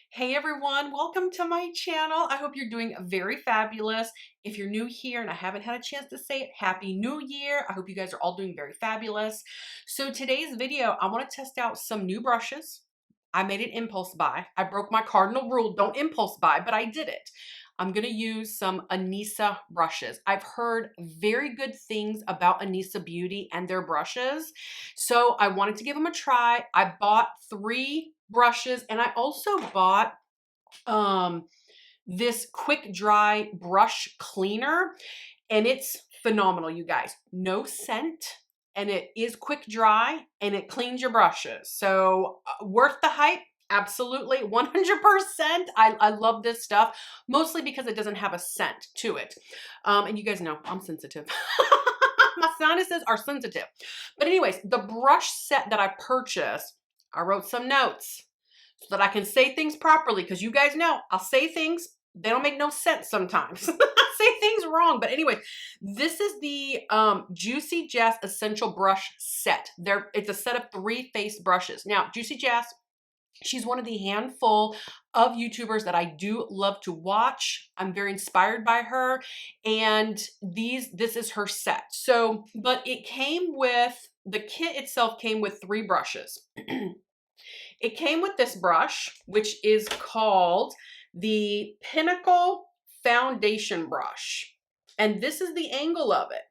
Hey everyone, welcome to my channel. I hope you're doing very fabulous. If you're new here and I haven't had a chance to say it, Happy New Year. I hope you guys are all doing very fabulous. So today's video, I want to test out some new brushes. I made an impulse buy. I broke my cardinal rule, don't impulse buy, but I did it. I'm going to use some Anissa brushes. I've heard very good things about Anissa Beauty and their brushes. So I wanted to give them a try. I bought 3 brushes and I also bought this quick dry brush cleaner and it's phenomenal, you guys. No scent and it is quick dry and it cleans your brushes. So worth the hype. Absolutely, 100%. I love this stuff, mostly because it doesn't have a scent to it. And you guys know I'm sensitive. My sinuses are sensitive. But anyways, the brush set that I purchased, I wrote some notes so that I can say things properly, because you guys know I'll say things, they don't make no sense sometimes. I say things wrong. But anyway, this is the Juicy Jazz Essential Brush Set. It's a set of 3 face brushes. Now, Juicy Jazz, she's one of the handful of YouTubers that I do love to watch. I'm very inspired by her, and this is her set. So, but it came with, the kit itself came with 3 brushes. It came with this brush, which is called the Pinnacle Foundation Brush. And this is the angle of it.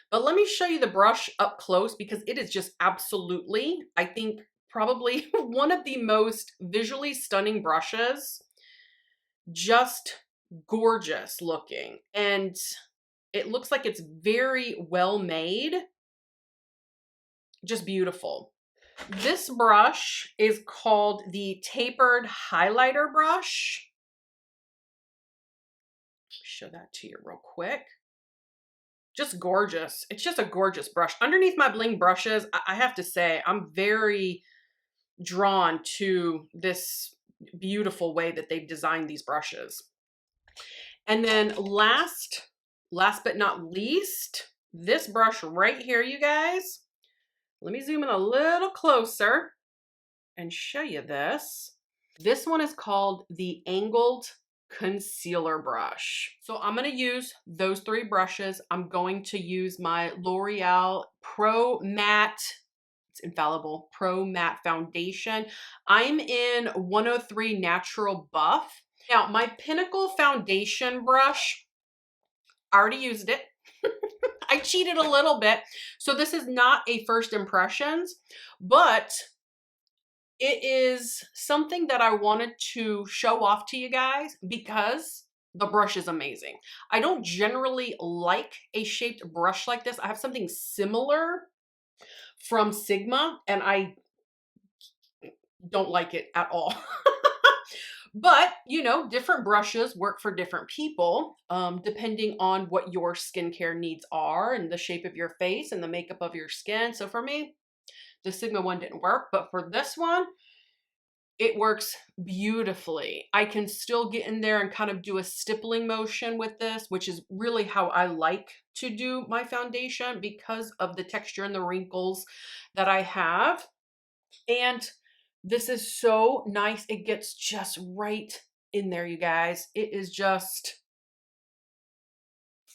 But let me show you the brush up close because it is just absolutely, I think, probably one of the most visually stunning brushes. Just gorgeous looking. And it looks like it's very well made. Just beautiful. This brush is called the Tapered Highlighter Brush. Show that to you real quick. Just gorgeous. It's just a gorgeous brush. Underneath my bling brushes, I have to say, I'm very drawn to this beautiful way that they've designed these brushes. And then last but not least, this brush right here, you guys. Let me zoom in a little closer and show you this. This one is called the Angled Concealer Brush. So I'm going to use those 3 brushes. I'm going to use my L'Oreal Pro Matte, it's infallible, Pro Matte Foundation. I'm in 103 Natural Buff. Now, my Pinnacle Foundation brush, I already used it. I cheated a little bit. So this is not a first impressions, but it is something that I wanted to show off to you guys because the brush is amazing. I don't generally like a shaped brush like this. I have something similar from Sigma and I don't like it at all. But, you know, different brushes work for different people, depending on what your skincare needs are and the shape of your face and the makeup of your skin. So for me, the Sigma one didn't work, but for this one, it works beautifully. I can still get in there and kind of do a stippling motion with this, which is really how I like to do my foundation because of the texture and the wrinkles that I have. And this is so nice. It gets just right in there, you guys. It is just,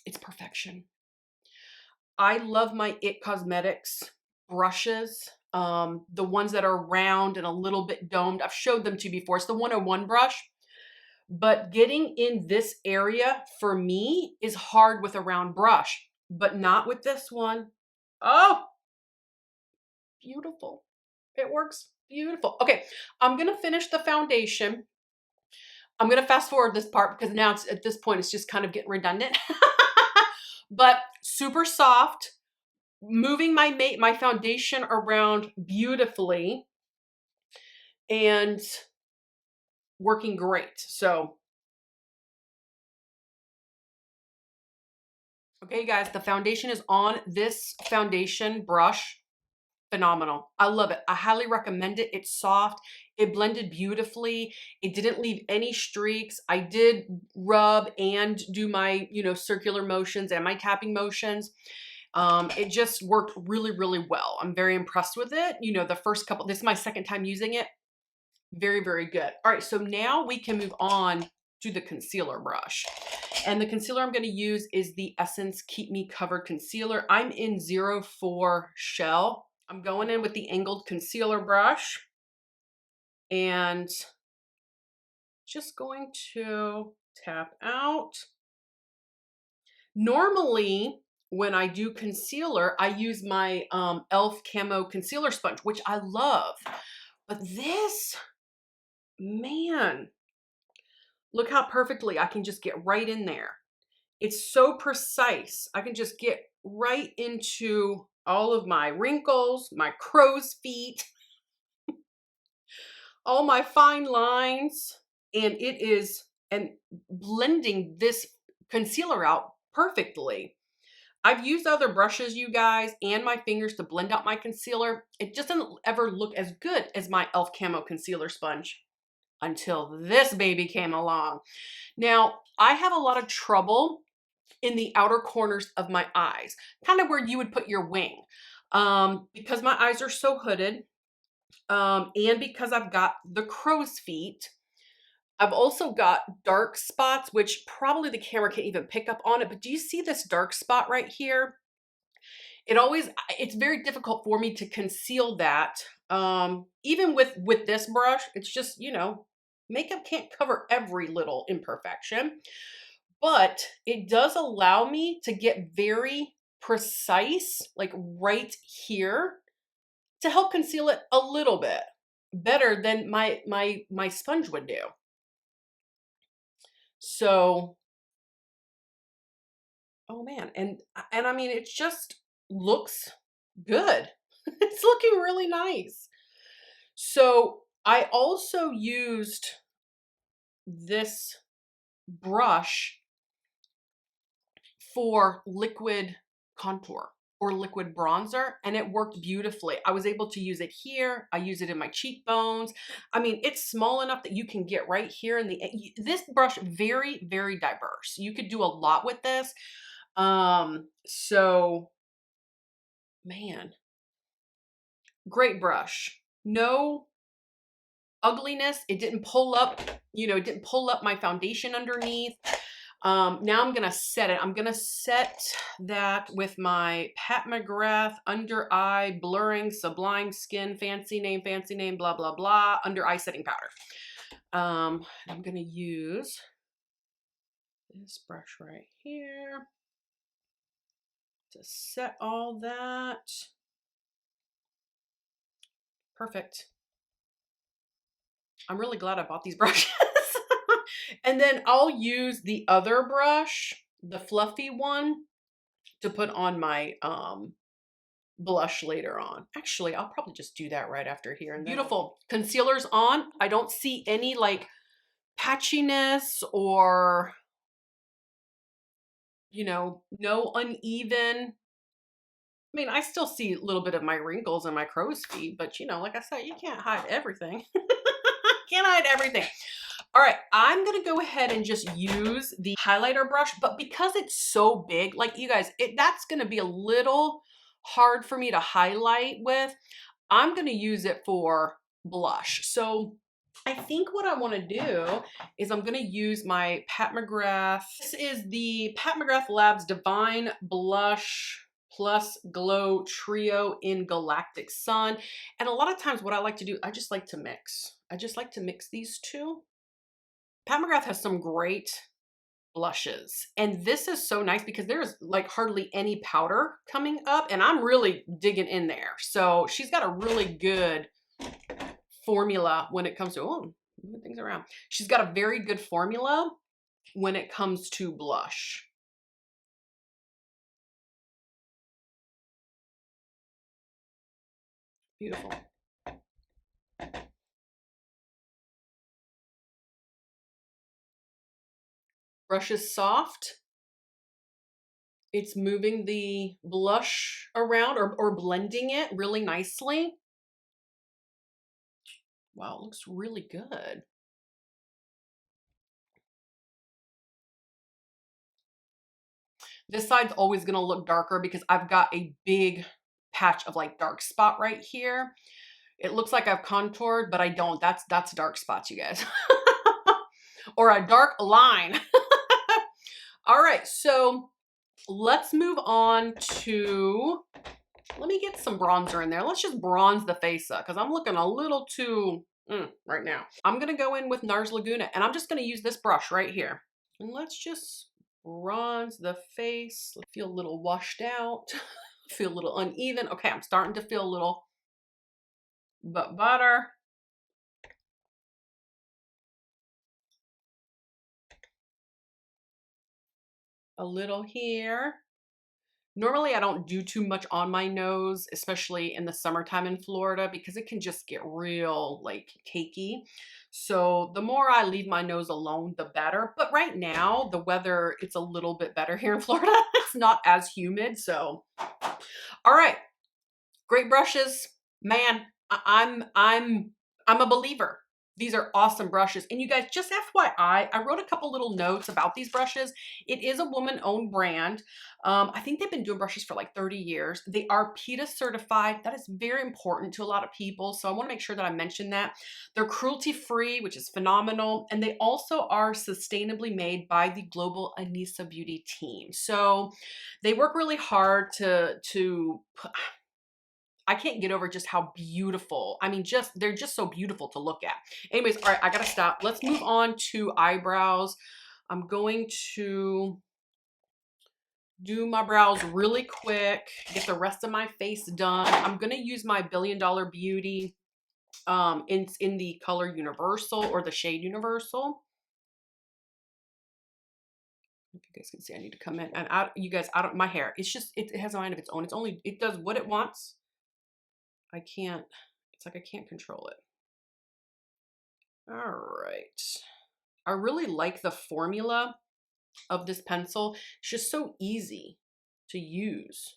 it's perfection. I love my It Cosmetics brushes. The ones that are round and a little bit domed. I've showed them to you before. It's the 101 brush. But getting in this area for me is hard with a round brush, but not with this one. Oh, beautiful. It works beautiful. Okay, I'm going to finish the foundation. I'm going to fast forward this part because now at this point, it's just kind of getting redundant. But super soft. Moving my foundation around beautifully and working great. So, okay, guys, the foundation is on this foundation brush. Phenomenal. I love it. I highly recommend it. It's soft. It blended beautifully. It didn't leave any streaks. I did rub and do my, circular motions and my tapping motions. It just worked really, really well. I'm very impressed with it. The first couple, this is my second time using it. Very, very good. All right, so now we can move on to the concealer brush. And the concealer I'm going to use is the Essence Keep Me Covered Concealer. I'm in 04 Shell. I'm going in with the angled concealer brush and just going to tap out. Normally, when I do concealer, I use my e.l.f. Camo Concealer Sponge, which I love. But this, man, look how perfectly I can just get right in there. It's so precise. I can just get right into all of my wrinkles, my crow's feet, all my fine lines, and and blending this concealer out perfectly. I've used other brushes, you guys, and my fingers to blend out my concealer. It just doesn't ever look as good as my e.l.f. Camo Concealer Sponge until this baby came along. Now, I have a lot of trouble in the outer corners of my eyes, kind of where you would put your wing, because my eyes are so hooded, and because I've got the crow's feet. I've also got dark spots, which probably the camera can't even pick up on it, but do you see this dark spot right here? It's very difficult for me to conceal that. Even with this brush, it's just, makeup can't cover every little imperfection, but it does allow me to get very precise, like right here, to help conceal it a little bit better than my sponge would do. So, oh man, and I mean, it just looks good. It's looking really nice. So I also used this brush for liquid contour or liquid bronzer, and it worked beautifully. I was able to use it here. I use it in my cheekbones. I mean, it's small enough that you can get right here in this brush, very, very diverse. You could do a lot with this. So man, great brush. No ugliness. It didn't pull up, it didn't pull up my foundation underneath. Now I'm going to set it. I'm going to set that with my Pat McGrath Under Eye Blurring Sublime Skin, fancy name, blah, blah, blah, under eye setting powder. I'm going to use this brush right here to set all that. Perfect. I'm really glad I bought these brushes. And then I'll use the other brush, the fluffy one, to put on my blush later on. Actually, I'll probably just do that right after here. And beautiful. Concealer's on. I don't see any like patchiness or, no uneven. I mean, I still see a little bit of my wrinkles and my crow's feet, but like I said, you can't hide everything. Can't hide everything. All right, I'm gonna go ahead and just use the highlighter brush, but because it's so big, like you guys, that's gonna be a little hard for me to highlight with. I'm gonna use it for blush. So I think what I wanna do is I'm gonna use my Pat McGrath. This is the Pat McGrath Labs Divine Blush Plus Glow Trio in Galactic Sun. And a lot of times what I like to do, I just like to mix. I just like to mix these two. Pat McGrath has some great blushes, and this is so nice because there's like hardly any powder coming up, and I'm really digging in there. So she's got a really good formula when it comes to, moving things around. She's got a very good formula when it comes to blush. Beautiful. Brush is soft. It's moving the blush around or blending it really nicely. Wow, it looks really good. This side's always going to look darker because I've got a big patch of like dark spot right here. It looks like I've contoured, but I don't. That's dark spots, you guys. Or a dark line. All right, so let's move on to, let me get some bronzer in there. Let's just bronze the face up because I'm looking a little too right now. I'm gonna go in with NARS Laguna and I'm just gonna use this brush right here. And let's just bronze the face. I feel a little washed out, feel a little uneven. Okay, I'm starting to feel a little but better. A little here. Normally, I don't do too much on my nose, especially in the summertime in Florida, because it can just get real like cakey. So the more I leave my nose alone, the better. But right now, the weather, it's a little bit better here in Florida. It's not as humid. So, all right, great brushes, man. I'm a believer. These are awesome brushes. And you guys, just FYI, I wrote a couple little notes about these brushes. It is a woman-owned brand. I think they've been doing brushes for like 30 years. They are PETA certified. That is very important to a lot of people. So I want to make sure that I mention that. They're cruelty-free, which is phenomenal. And they also are sustainably made by the Global Anissa Beauty team. So they work really hard to I can't get over just how beautiful. I mean, they're just so beautiful to look at. Anyways, all right, I gotta stop. Let's move on to eyebrows. I'm going to do my brows really quick, get the rest of my face done. I'm gonna use my Billion Dollar Beauty in the color Universal or the shade Universal. If you guys can see, I need to come in. And you guys, my hair, it's just, it has a mind of its own. It does what it wants. I can't, it's like I can't control it. All right. I really like the formula of this pencil. It's just so easy to use.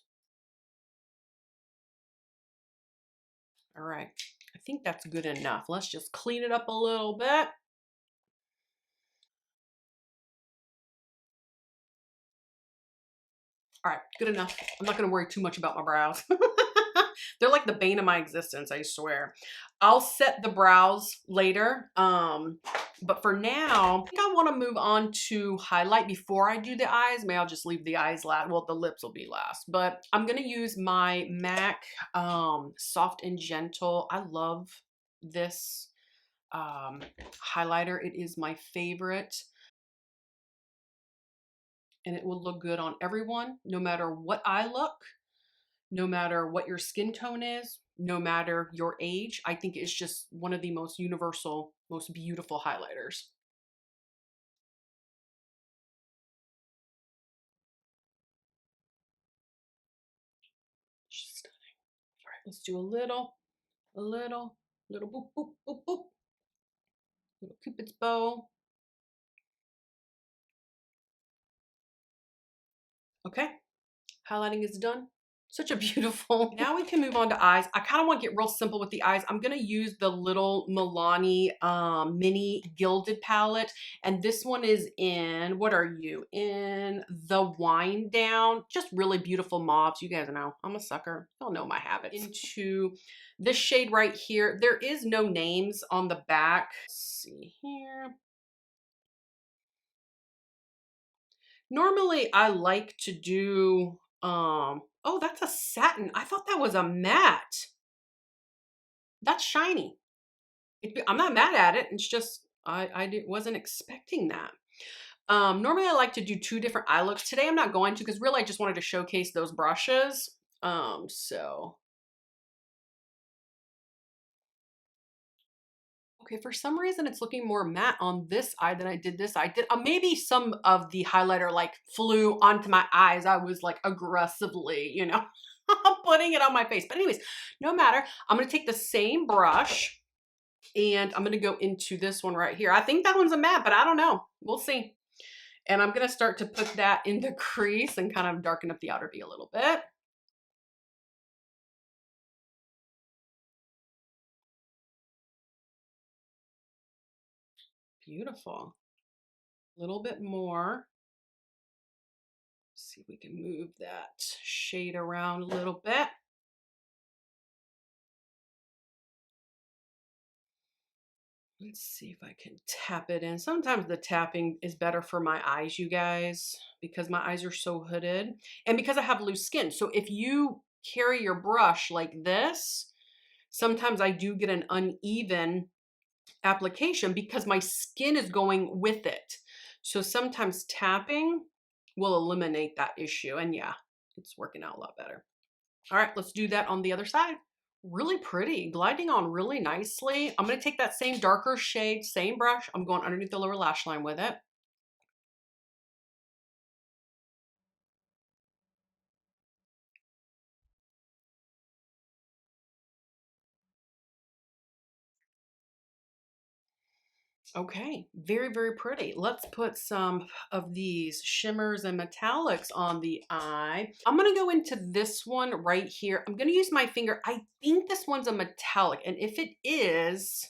All right. I think that's good enough. Let's just clean it up a little bit. All right, good enough. I'm not going to worry too much about my brows. They're like the bane of my existence, I swear. I'll set the brows later. But for now, I think I want to move on to highlight before I do the eyes. Maybe I'll just leave the eyes last. Well, the lips will be last. But I'm going to use my MAC Soft and Gentle. I love this highlighter. It is my favorite. And it will look good on everyone, no matter what eye look, no matter what your skin tone is, no matter your age. I think it's just one of the most universal, most beautiful highlighters. Just stunning. All right, let's do a little boop, boop, boop, boop. Little Cupid's bow. Okay, highlighting is done. Such a beautiful. Now we can move on to eyes. I kind of want to get real simple with the eyes. I'm going to use the little Milani mini gilded palette. And this one is in, what are you? In the Wine Down. Just really beautiful mauves. You guys know, I'm a sucker. Y'all know my habits. Into this shade right here. There is no names on the back. Let's see here. Normally I like to do, oh, that's a satin. I thought that was a matte. That's shiny. I'm not mad at it. It's just, wasn't expecting that. Normally I like to do two different eye looks. Today I'm not going to, because really I just wanted to showcase those brushes. So. Okay, for some reason it's looking more matte on this eye than I did this eye. Maybe some of the highlighter like flew onto my eyes. I was like aggressively, putting it on my face. But anyways, no matter. I'm going to take the same brush and I'm going to go into this one right here. I think that one's a matte, but I don't know. We'll see. And I'm going to start to put that in the crease and kind of darken up the outer V a little bit. Beautiful. A little bit more. See if we can move that shade around a little bit. Let's see if I can tap it in. Sometimes the tapping is better for my eyes, you guys, because my eyes are so hooded and because I have loose skin. So if you carry your brush like this, sometimes I do get an uneven application because my skin is going with it. So sometimes tapping will eliminate that issue. And yeah, it's working out a lot better. All right, let's do that on the other side. Really pretty, gliding on really nicely. I'm gonna take that same darker shade, same brush. I'm going underneath the lower lash line with it. Okay, very, very pretty. Let's put some of these shimmers and metallics on the eye. I'm gonna go into this one right here. I'm gonna use my finger. I think this one's a metallic, and if it is,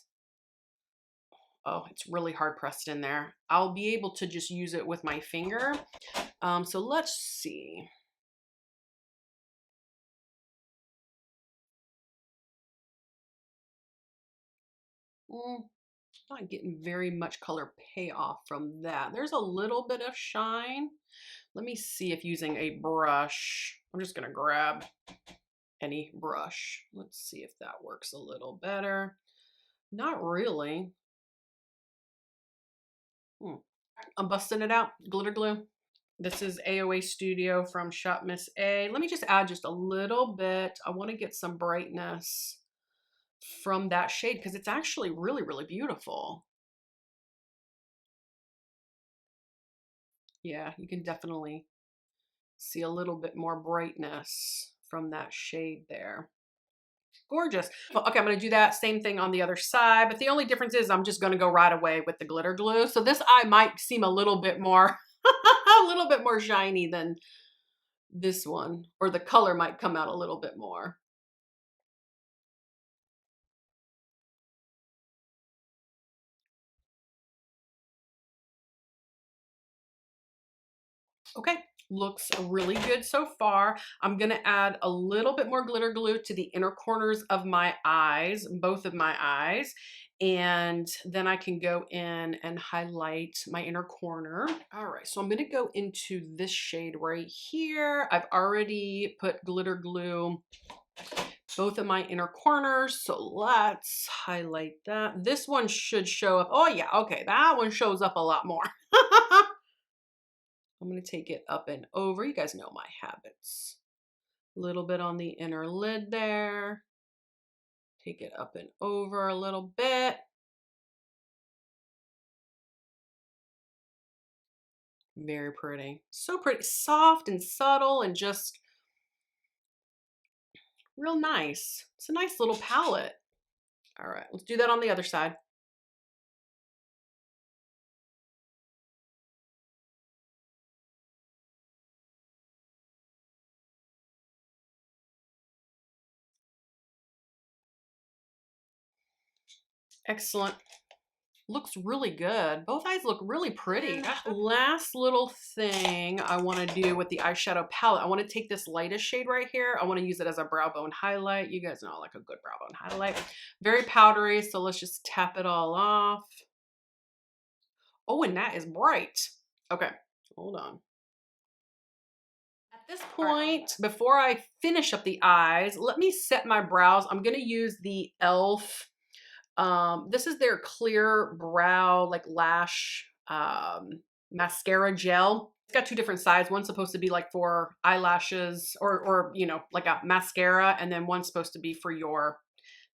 oh, it's really hard pressed in there. I'll be able to just use it with my finger. So let's see. Not getting very much color payoff from that. There's a little bit of shine. Let me see if using a brush, I'm just gonna grab any brush. Let's see if that works a little better. Not really. I'm busting it out, glitter glue. This is AOA Studio from Shop Miss A. Let me just add just a little bit. I wanna get some brightness from that shade because it's actually really, really beautiful. Yeah, you can definitely see a little bit more brightness from that shade there. Gorgeous. Well, okay, I'm going to do that same thing on the other side, but the only difference is I'm just going to go right away with the glitter glue. So this eye might seem a little bit more, a little bit more shiny than this one, or the color might come out a little bit more. Okay, looks really good so far. I'm gonna add a little bit more glitter glue to the inner corners of my eyes, both of my eyes, and then I can go in and highlight my inner corner. All right, so I'm gonna go into this shade right here. I've already put glitter glue both of my inner corners, so let's highlight that. This one should show up. Oh yeah, okay, that one shows up a lot more. I'm going to take it up and over. You guys know my habits. A little bit on the inner lid there. Take it up and over a little bit. Very pretty. So pretty. Soft and subtle and just real nice. It's a nice little palette. All right, let's do that on the other side. Excellent. Looks really good. Both eyes look really pretty. Last little thing I want to do with the eyeshadow palette, I want to take this lightest shade right here. I want to use it as a brow bone highlight. You guys know I like a good brow bone highlight. Very powdery, so let's just tap it all off. Oh, and that is bright. Okay, hold on. At this point, before I finish up the eyes, let me set my brows. I'm going to use the e.l.f. This is their clear brow, like lash mascara gel. It's got two different sides. One's supposed to be like for eyelashes or you know, like a mascara, and then one's supposed to be for your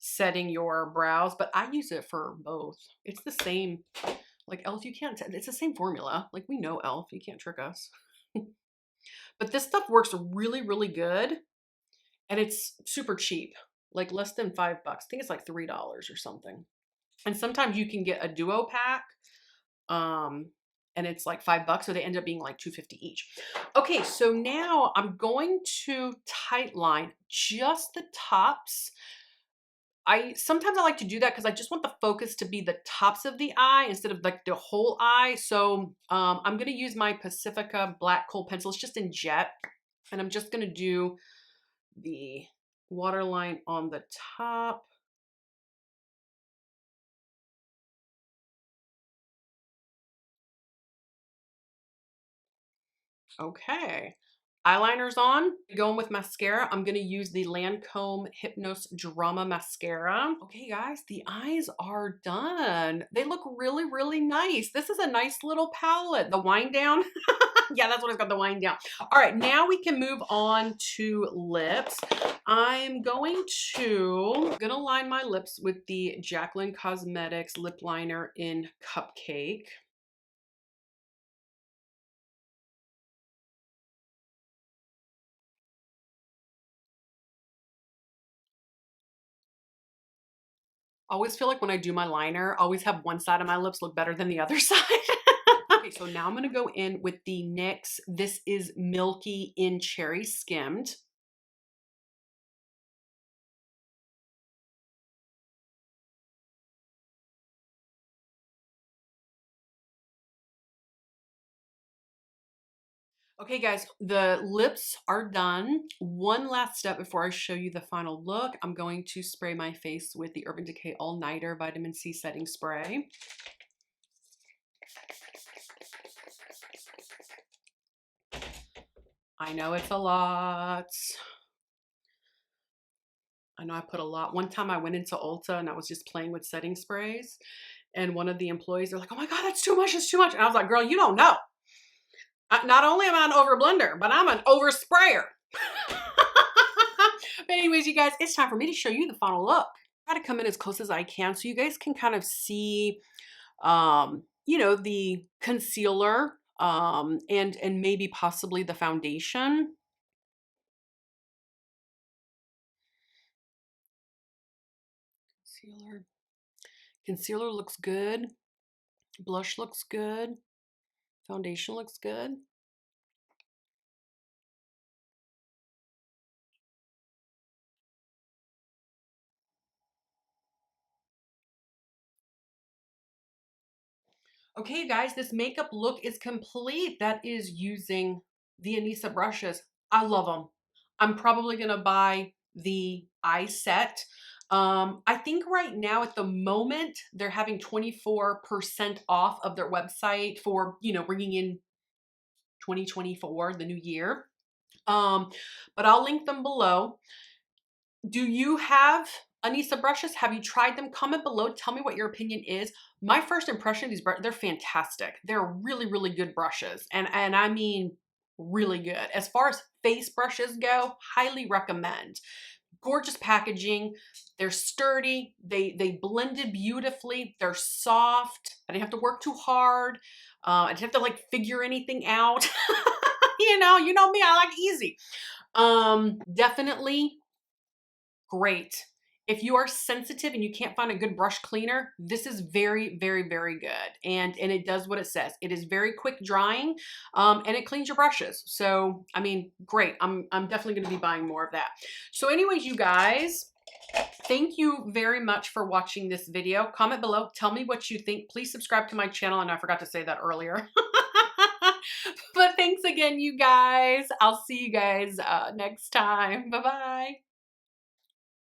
setting your brows. But I use it for both. It's the same. Like e.l.f., you can't. It's the same formula. Like we know e.l.f. You can't trick us. But this stuff works really, really good, and it's super cheap. Like less than $5. I think it's like $3 or something. And sometimes you can get a duo pack, and it's like $5, so they end up being like $2.50 each. Okay, so now I'm going to tight line just the tops. Sometimes I like to do that because I just want the focus to be the tops of the eye instead of like the whole eye. So I'm gonna use my Pacifica black kohl pencil. It's just in jet, and I'm just gonna do the waterline on the top. Okay. Eyeliner's on. Going with mascara, I'm gonna use the Lancome Hypnos Drama Mascara. Okay guys, the eyes are done. They look really, really nice. This is a nice little palette. The wind down. Yeah, that's what it's got, the wind down. All right, now we can move on to lips. I'm gonna line my lips with the Jaclyn Cosmetics Lip Liner in Cupcake. Always feel like when I do my liner, I always have one side of my lips look better than the other side. Okay, so now I'm gonna go in with the NYX This Is Milky in Cherry Skimmed. Okay guys, the lips are done. One last step before I show you the final look. I'm going to spray my face with the Urban Decay All Nighter Vitamin C Setting Spray. I know it's a lot. I know I put a lot. One time I went into Ulta and I was just playing with setting sprays, and one of the employees, they're like, "Oh my God, that's too much, that's too much." And I was like, "Girl, you don't know. Not only am I an over blender, but I'm an over sprayer." But anyways, you guys, it's time for me to show you the final look. I try to come in as close as I can so you guys can kind of see, you know, the concealer, and maybe possibly the foundation. Concealer. Concealer looks good. Blush looks good. Foundation looks good. Okay, you guys, this makeup look is complete. That is using the Anissa brushes. I love them. I'm probably gonna buy the eye set. I think right now at the moment they're having 24% off of their website for, you know, bringing in 2024, the new year. But I'll link them below. Do you have Anissa brushes? Have you tried them? Comment below. Tell me what your opinion is. My first impression of these brushes, they're fantastic. They're really, really good brushes. And I mean really good. As far as face brushes go, highly recommend. Gorgeous packaging. They're sturdy. They blended beautifully. They're soft. I didn't have to work too hard. I didn't have to like figure anything out. You know me, I like easy. Definitely great. If you are sensitive and you can't find a good brush cleaner, this is very, very, very good. And it does what it says. It is very quick drying, and it cleans your brushes. So, I mean, great. I'm definitely going to be buying more of that. So anyways, you guys, thank you very much for watching this video. Comment below. Tell me what you think. Please subscribe to my channel. And I forgot to say that earlier. But thanks again, you guys. I'll see you guys next time. Bye-bye.